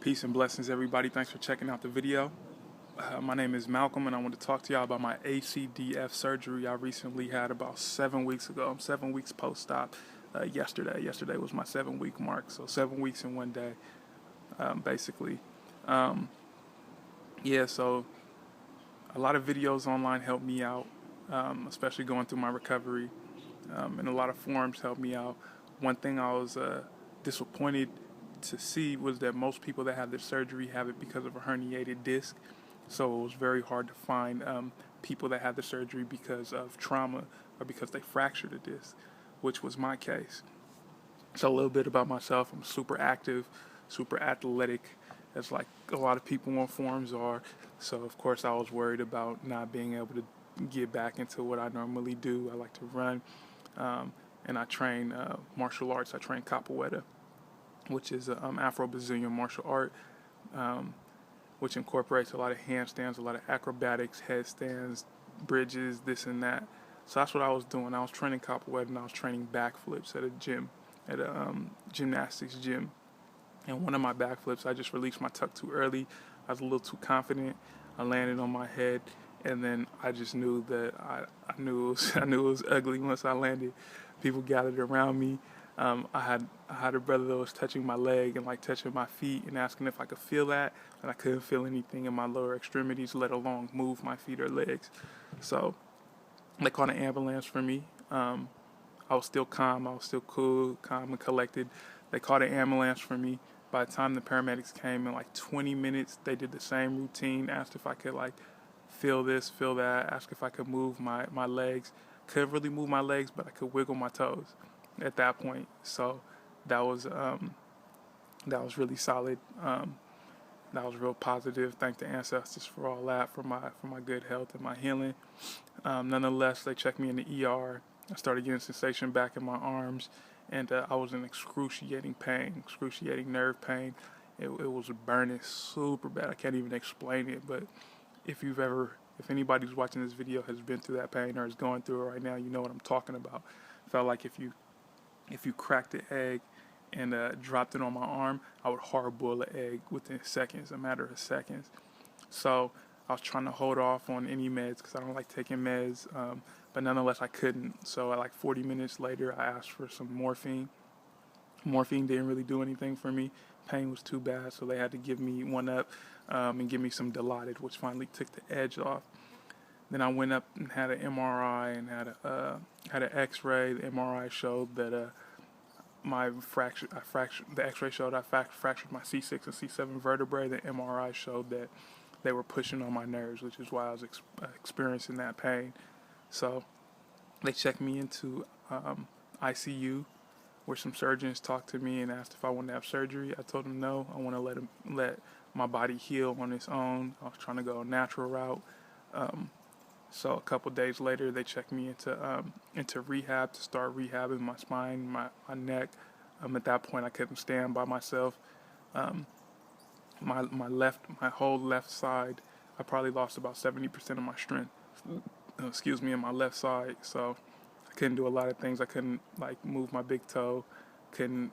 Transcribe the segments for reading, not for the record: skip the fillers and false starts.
Peace and blessings, everybody. Thanks for checking out the video. My name is Malcolm, and I want to talk to y'all about my ACDF surgery I recently had about 7 weeks ago. I'm 7 weeks post-op yesterday. Yesterday was my 7-week mark, so 7 weeks in one day, basically. Um, yeah, so a lot of videos online helped me out, especially going through my recovery, and a lot of forums helped me out. One thing I was disappointed to see was that most people that have this surgery have it because of a herniated disc. So it was very hard to find people that had the surgery because of trauma or because they fractured a disc, which was my case. So a little bit about myself: I'm super active, super athletic, as like a lot of people on forums are. So of course I was worried about not being able to get back into what I normally do. I like to run, and I train martial arts. I train capoeira, which is an Afro-Brazilian martial art, um, which incorporates a lot of handstands, a lot of acrobatics, headstands, bridges, this and that. So that's what I was doing. I was training capoeira and I was training backflips at a gym, at a gymnastics gym. And one of my backflips, I just released my tuck too early. I was a little too confident. I landed on my head, and then I just knew that I knew it was, I knew it was ugly once I landed. People gathered around me. I had a brother that was touching my leg and like touching my feet and asking if I could feel that, and I couldn't feel anything in my lower extremities, let alone move my feet or legs. So they called an ambulance for me. I was still calm. I was still cool, calm and collected. They called an ambulance for me. By the time the paramedics came in like 20 minutes, they did the same routine, asked if I could like feel this, feel that, asked if I could move my legs. Couldn't really move my legs, but I could wiggle my toes at that point. So that was really solid. That was real positive. Thank the ancestors for all that, for my good health and my healing. Nonetheless, they checked me in the ER. I started getting sensation back in my arms, and I was in excruciating pain, excruciating nerve pain. It was burning super bad. I can't even explain it, but if anybody's watching this video has been through that pain or is going through it right now, you know what I'm talking about. Felt like if you cracked the egg and dropped it on my arm, I would hard boil an egg within seconds, a matter of seconds. So I was trying to hold off on any meds because I don't like taking meds, but nonetheless I couldn't. So like 40 minutes later, I asked for some morphine. Morphine didn't really do anything for me. Pain was too bad, so they had to give me one up and give me some Dilaudid, which finally took the edge off. Then I went up and had an MRI and had an X-ray. The MRI showed that the X-ray showed I fractured my C6 and C7 vertebrae. The MRI showed that they were pushing on my nerves, which is why I was experiencing that pain. So they checked me into ICU, where some surgeons talked to me and asked if I wanted to have surgery. I told them no. I want to let my body heal on its own. I was trying to go a natural route. So a couple days later, they checked me into rehab to start rehabbing my spine, my neck. At that point, I couldn't stand by myself. My whole left side, I probably lost about 70% of my strength. In my left side. So I couldn't do a lot of things. I couldn't like move my big toe. Couldn't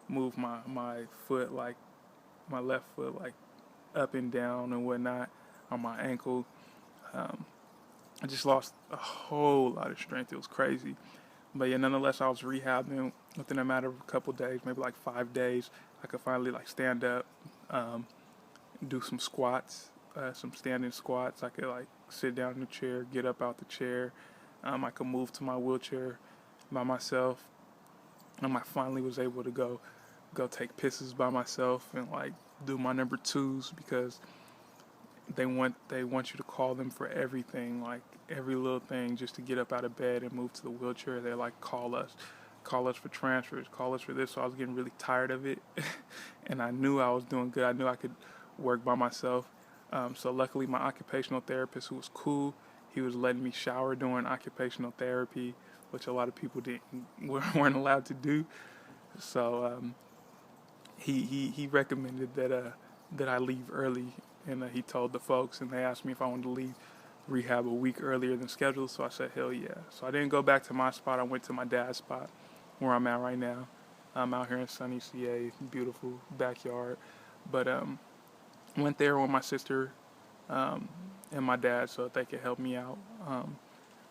move my foot, like my left foot, like up and down and whatnot, on my ankle. I just lost a whole lot of strength. It was crazy. But yeah, nonetheless, I was rehabbing. Within a matter of a couple days, maybe like 5 days, I could finally like stand up, do some squats, some standing squats. I could like sit down in the chair, get up out the chair. I could move to my wheelchair by myself. I finally was able to go take pisses by myself and like do my number twos, because they want you to call them for everything, like every little thing, just to get up out of bed and move to the wheelchair. They're like, call us for transfers, call us for this. So I was getting really tired of it, and I knew I was doing good. I knew I could work by myself. So luckily, my occupational therapist, who was cool, he was letting me shower during occupational therapy, which a lot of people weren't allowed to do. So he recommended that I leave early, and he told the folks, and they asked me if I wanted to leave rehab a week earlier than scheduled. So I said hell yeah. So I didn't go back to my spot. I went to my dad's spot, where I'm at right now. out here in sunny CA, beautiful backyard. But went there with my sister um, and my dad so that they could help me out.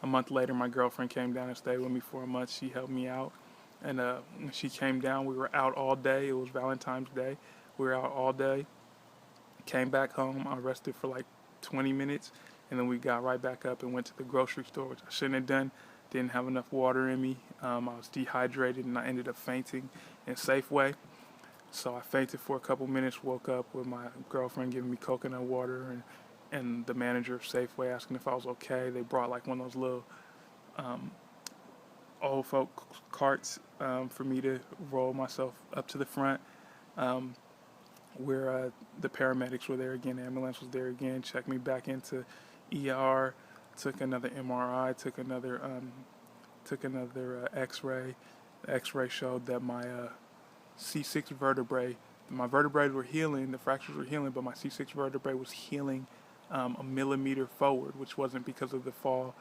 A month later, my girlfriend came down and stayed with me for a month. She helped me out. And when she came down, we were out all day. It was Valentine's Day. We were out all day. Came back home. I rested for like 20 minutes. And then we got right back up and went to the grocery store, which I shouldn't have done. Didn't have enough water in me. I was dehydrated and I ended up fainting in Safeway. So I fainted for a couple minutes, woke up with my girlfriend giving me coconut water and the manager of Safeway asking if I was okay. They brought like one of those little um, old folk carts for me to roll myself up to the front. Um, where the paramedics were there again, the ambulance was there again, checked me back into ER, took another MRI, took another X-ray. The X-ray showed that my C6 vertebrae, my vertebrae were healing, the fractures were healing, but my C6 vertebrae was healing a millimeter forward, which wasn't because of the fall.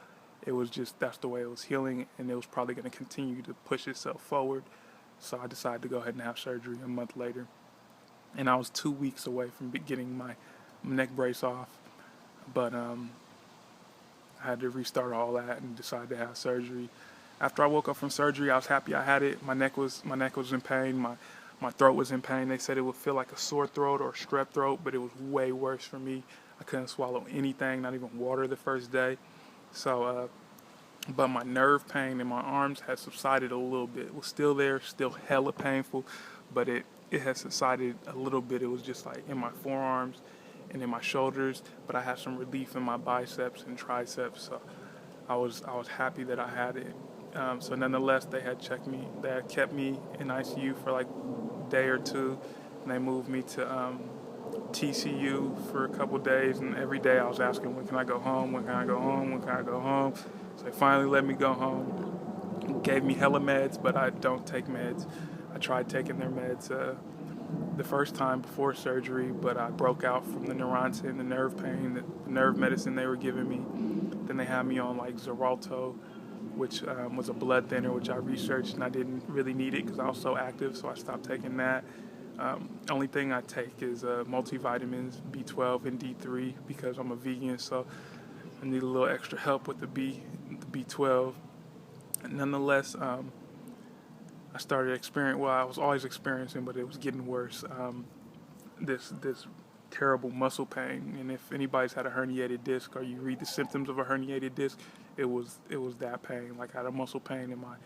It was just that's the way it was healing, and it was probably going to continue to push itself forward. So I decided to go ahead and have surgery a month later. And I was 2 weeks away from getting my neck brace off, but I had to restart all that and decided to have surgery. After I woke up from surgery, I was happy I had it. My neck was in pain. My throat was in pain. They said it would feel like a sore throat or a strep throat, but it was way worse for me. I couldn't swallow anything, not even water the first day. So, but my nerve pain in my arms had subsided a little bit. It was still there, still hella painful, but it had subsided a little bit. It was just like in my forearms and in my shoulders, but I had some relief in my biceps and triceps. So I was happy that I had it. So nonetheless, they had kept me in ICU for like a day or two, and they moved me to TCU for a couple days. And every day I was asking, when can I go home? When can I go home? When can I go home? So they finally let me go home. Gave me hella meds, but I don't take meds. I tried taking their meds the first time before surgery, but I broke out from the Neurontin, the nerve pain, the nerve medicine they were giving me. Then they had me on like Xarelto, which was a blood thinner, which I researched and I didn't really need it because I was so active, so I stopped taking that. Only thing I take is multivitamins, B12 and D3 because I'm a vegan, so I need a little extra help with the B12. Nonetheless, I started experiencing, well, I was always experiencing, but it was getting worse, this terrible muscle pain. And if anybody's had a herniated disc or you read the symptoms of a herniated disc, it was that pain. Like I had a muscle pain in my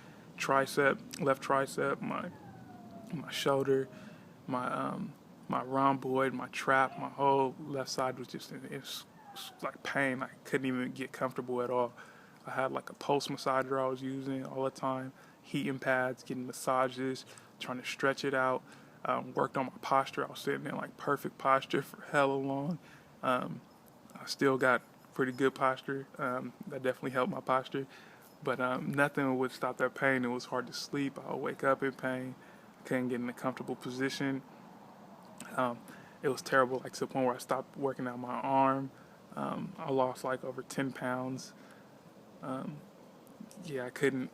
left tricep, my shoulder, my rhomboid, my trap, my whole left side was just it's like pain. I couldn't even get comfortable at all. I had like a pulse massager I was using all the time, heating pads, getting massages, trying to stretch it out. Worked on my posture. I was sitting in like perfect posture for hella long. I still got pretty good posture. That definitely helped my posture. But nothing would stop that pain. It was hard to sleep. I would wake up in pain. I couldn't get in a comfortable position. It was terrible, like to the point where I stopped working out my arm. I lost like over 10 pounds. Yeah, I couldn't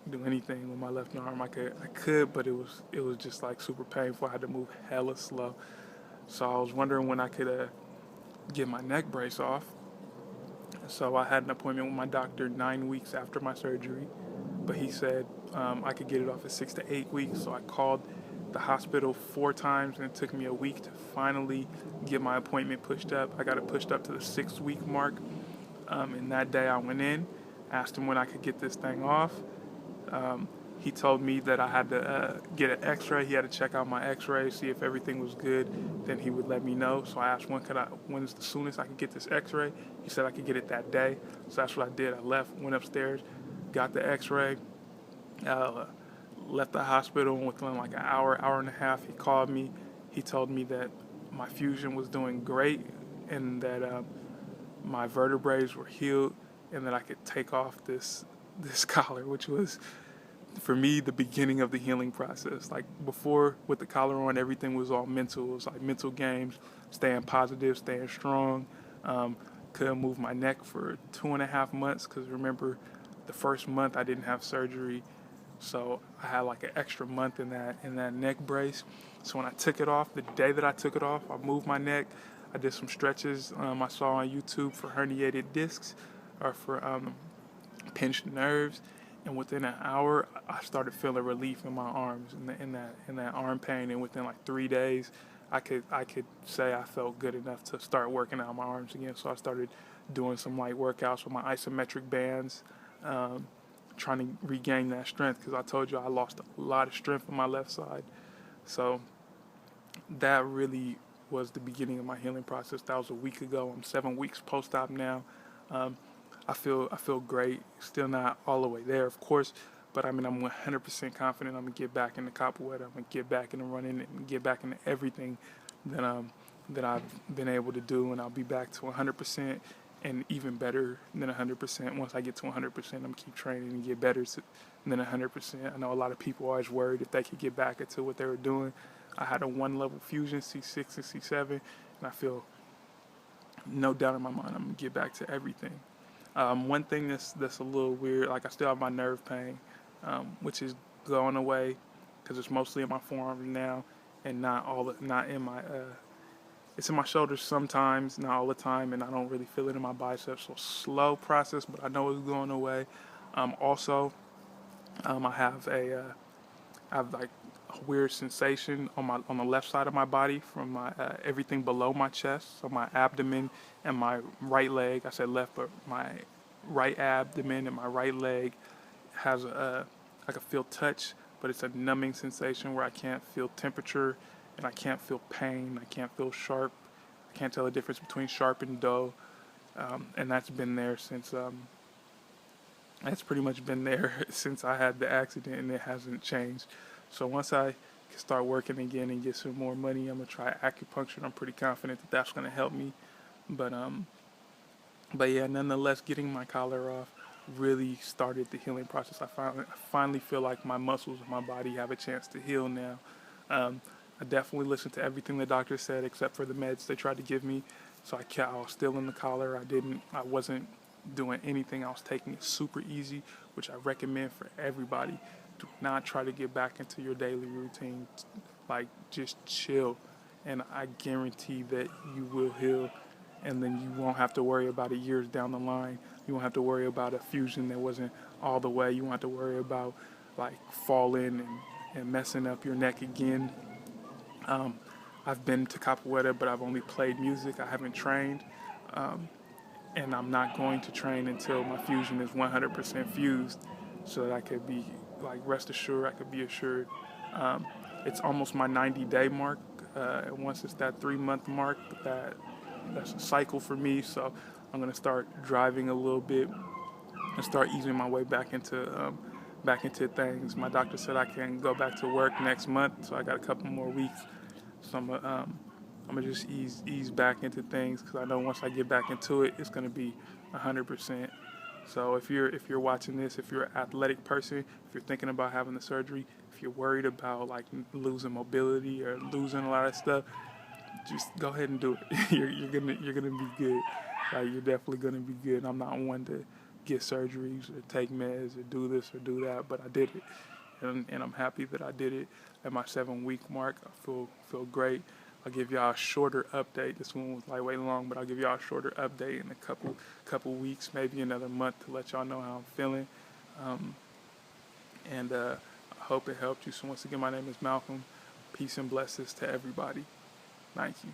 do anything with my left arm. I could, but it was just like super painful. I had to move hella slow. So I was wondering when I could get my neck brace off. So I had an appointment with my doctor 9 weeks after my surgery, but he said I could get it off in 6 to 8 weeks. So I called the hospital 4 times, and it took me a week to finally get my appointment pushed up. I got it pushed up to the 6-week mark, and that day I went in, asked him when I could get this thing off. He told me that I had to get an x-ray. He had to check out my x-ray, see if everything was good. Then he would let me know. So I asked when's the soonest I could get this x-ray. He said I could get it that day. So that's what I did. I left, went upstairs, got the x-ray, left the hospital, and within like an hour and a half, he called me. He told me that my fusion was doing great and that my vertebrae were healed and that I could take off this collar, which was, for me, the beginning of the healing process. Like before, with the collar on, everything was all mental. It was like mental games, staying positive, staying strong. Couldn't move my neck for 2.5 months because remember, the first month I didn't have surgery. So I had like an extra month in that neck brace. So when I took it off, the day that I took it off, I moved my neck. I did some stretches I saw on YouTube for herniated discs or for pinched nerves, and within an hour, I started feeling relief in my arms and in that arm pain. And within like 3 days, I could say I felt good enough to start working out my arms again. So I started doing some light workouts with my isometric bands, um, trying to regain that strength because I told you I lost a lot of strength on my left side. So that really was the beginning of my healing process. That was a week ago. I'm 7 weeks post-op now. Um, I feel great. Still not all the way there, of course, but I mean I'm 100% confident I'm gonna get back into capoeira. I'm gonna get back into running and get back into everything that I've been able to do, and I'll be back to 100% and even better than 100%. Once I get to 100%, I'm gonna keep training and get better than 100%. I know a lot of people are always worried if they could get back into what they were doing. I had a 1-level fusion, C6 and C7, and I feel no doubt in my mind I'm gonna get back to everything. One thing that's a little weird, like I still have my nerve pain, which is going away because it's mostly in my forearms now, and not in my it's in my shoulders sometimes, not all the time, and I don't really feel it in my biceps. So slow process, but I know it's going away. Also, I have I have like a weird sensation on the left side of my body from my everything below my chest, so my abdomen and my right leg. I said left, but my right abdomen and my right leg has I can feel touch, but it's a numbing sensation where I can't feel temperature and I can't feel pain. I can't feel sharp. I can't tell the difference between sharp and dull, and that's been there since. That's pretty much been there since I had the accident, and it hasn't changed. So once I can start working again and get some more money, I'm gonna try acupuncture. And I'm pretty confident that that's gonna help me. But yeah, nonetheless, getting my collar off really started the healing process. I finally feel like my muscles and my body have a chance to heal now. I definitely listened to everything the doctor said except for the meds they tried to give me. So I was still in the collar. I wasn't doing anything. I was taking it super easy, which I recommend for everybody. Do not try to get back into your daily routine. Like, just chill, and I guarantee that you will heal, and then you won't have to worry about it years down the line. You won't have to worry about a fusion that wasn't all the way. You won't have to worry about like falling and messing up your neck again. Um, I've been to capoeira, but I've only played music. I haven't trained. And I'm not going to train until my fusion is 100% fused, so that I could be like rest assured, I could be assured. Um, it's almost my 90-day mark. And once it's that 3-month mark, that's a cycle for me. So I'm gonna start driving a little bit and start easing my way back into things. My doctor said I can go back to work next month, so I got a couple more weeks. So I'm gonna just ease back into things because I know once I get back into it, it's gonna be 100%. So if you're watching this, if you're an athletic person, if you're thinking about having the surgery, if you're worried about like losing mobility or losing a lot of stuff, just go ahead and do it. you're gonna be good. Like, you're definitely gonna be good. I'm not one to get surgeries or take meds or do this or do that, but I did it, and I'm happy that I did it at my 7-week mark. I feel great. I'll give y'all a shorter update. This one was lightweight long, but I'll give y'all a shorter update in a couple weeks, maybe another month, to let y'all know how I'm feeling. And I hope it helped you. So once again, my name is Malcolm. Peace and blessings to everybody. Thank you.